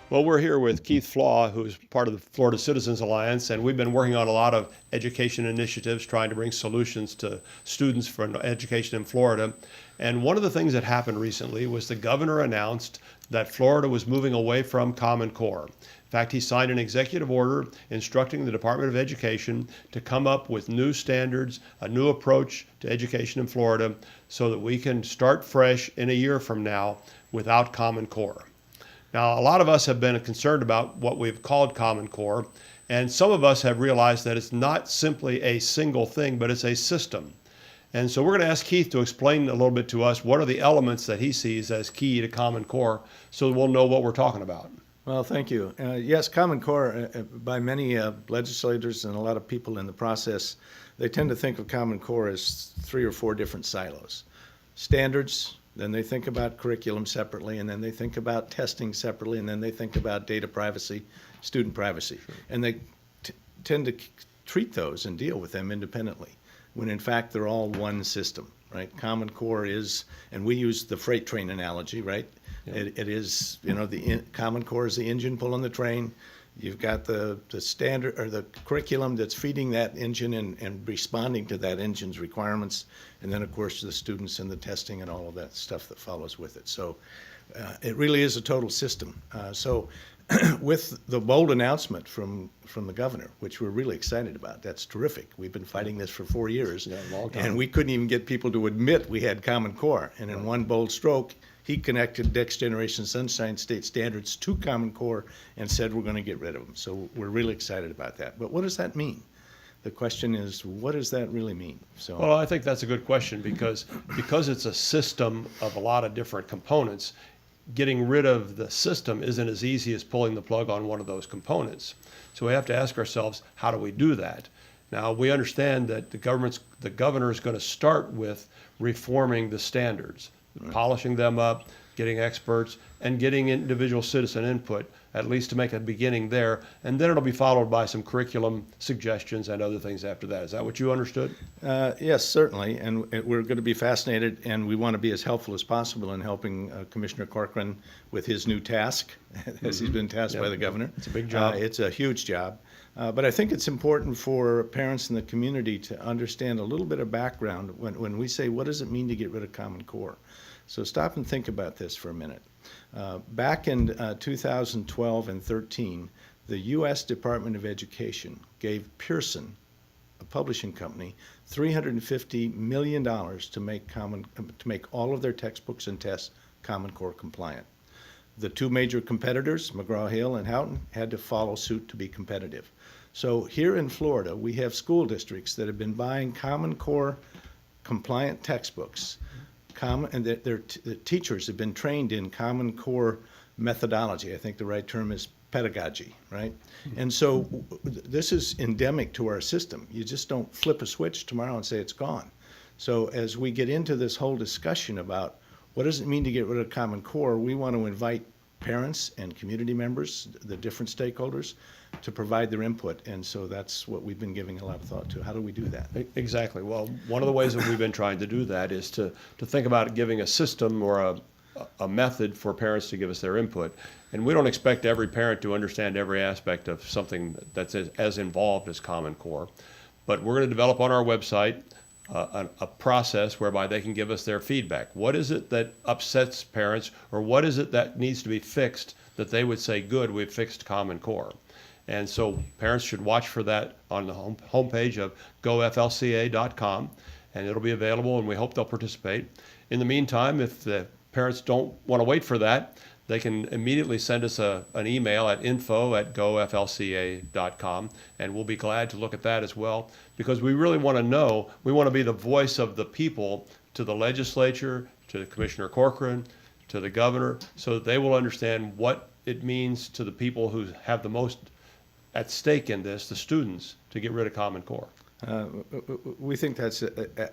Well, we're here with Keith Flaw, who's part of the Florida Citizens Alliance, and we've been working on a lot of education initiatives trying to bring solutions to students for education in Florida. And one of the things that happened recently was the governor announced that Florida was moving away from Common Core. In fact, he signed an executive order instructing the Department of Education to come up with new standards, a new approach to education in Florida, so that we can start fresh in a year from now without Common Core. Now, a lot of us have been concerned about what we've called Common Core, and some of us have realized that it's not simply a single thing, but it's a system. And so we're going to ask Keith to explain a little bit to us what are the elements that he sees as key to Common Core so that we'll know what we're talking about. Well, thank you. Yes, Common Core, by many legislators and a lot of people in the process, they tend to think of Common Core as 3 or 4 different silos. Standards, then they think about curriculum separately, and then they think about testing separately, and then they think about data privacy, student privacy. Sure. And they tend to treat those and deal with them independently, when in fact they're all one system, right? Common Core is, and we use the freight train analogy, right? Yeah. It is, the Common Core is the engine pulling the train. You've got the standard or the curriculum that's feeding that engine and responding to that engine's requirements. And then, of course, the students and the testing and all of that stuff that follows with it. So it really is a total system. So with the bold announcement from the governor, which we're really excited about, that's terrific. We've been fighting this for 4 years. Yeah, long time. And we couldn't even get people to admit we had Common Core. And in one bold stroke, he connected Next Generation Sunshine State standards to Common Core and said we're going to get rid of them. So we're really excited about that. But what does that mean? The question is, what does that really mean? Well, I think that's a good question because it's a system of a lot of different components. Getting rid of the system isn't as easy as pulling the plug on one of those components. So we have to ask ourselves, how do we do that? Now, we understand that the governor is going to start with reforming the standards. Right. Polishing them up, getting experts, and getting individual citizen input, at least to make a beginning there. And then it'll be followed by some curriculum suggestions and other things after that. Is that what you understood? Yes, certainly. And we're going to be fascinated, and we want to be as helpful as possible in helping Commissioner Corcoran with his new task, as he's been tasked by the governor. It's a big job. It's a huge job. But I think it's important for parents in the community to understand a little bit of background when we say, what does it mean to get rid of Common Core? So stop and think about this for a minute. Back in 2012 and 13, the U.S. Department of Education gave Pearson, a publishing company, $350 million to make all of their textbooks and tests Common Core compliant. The 2 major competitors, McGraw-Hill and Houghton, had to follow suit to be competitive. So here in Florida, we have school districts that have been buying Common Core compliant textbooks, and their teachers have been trained in Common Core methodology. I think the right term is pedagogy, right? And so this is endemic to our system. You just don't flip a switch tomorrow and say it's gone. So as we get into this whole discussion about what does it mean to get rid of Common Core, we want to invite parents and community members, the different stakeholders, to provide their input. And so that's what we've been giving a lot of thought to. How do we do that? Exactly. Well, one of the ways that we've been trying to do that is to think about giving a system or a method for parents to give us their input. And we don't expect every parent to understand every aspect of something that's as involved as Common Core. But we're going to develop on our website a process whereby they can give us their feedback. What is it that upsets parents, or what is it that needs to be fixed that they would say, good, we've fixed Common Core? And so parents should watch for that on the homepage of goflca.com, and it'll be available, and we hope they'll participate. In the meantime, if the parents don't want to wait for that, they can immediately send us an email at info@goflca.com, and we'll be glad to look at that as well, because we really want to know, we want to be the voice of the people to the legislature, to Commissioner Corcoran, to the governor, so that they will understand what it means to the people who have the most at stake in this, the students, to get rid of Common Core. We think that's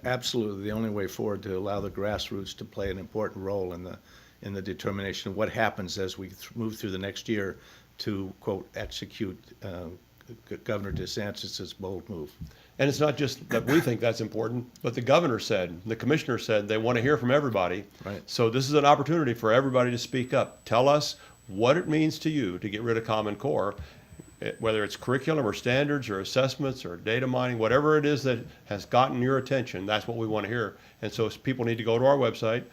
absolutely the only way forward to allow the grassroots to play an important role in the determination of what happens as we move through the next year to, quote, execute Governor DeSantis' bold move. And it's not just that we think that's important, but the governor said, the commissioner said they want to hear from everybody. Right. So this is an opportunity for everybody to speak up. Tell us what it means to you to get rid of Common Core, whether it's curriculum or standards or assessments or data mining, whatever it is that has gotten your attention, that's what we want to hear. And so people need to go to our website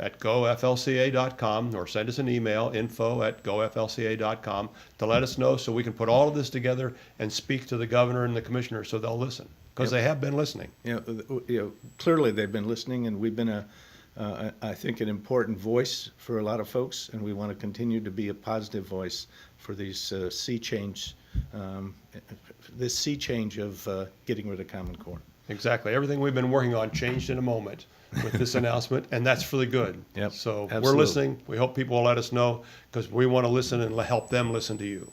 at goflca.com or send us an email, info@goflca.com, to let us know so we can put all of this together and speak to the governor and the commissioner so they'll listen, because they have been listening. Clearly they've been listening, and we've been I think, an important voice for a lot of folks, and we want to continue to be a positive voice for these sea change, this sea change of getting rid of Common Core. Exactly. Everything we've been working on changed in a moment with this announcement, and that's for the good. Yep, So absolutely. we're listening. We hope people will let us know, because we want to listen and help them listen to you.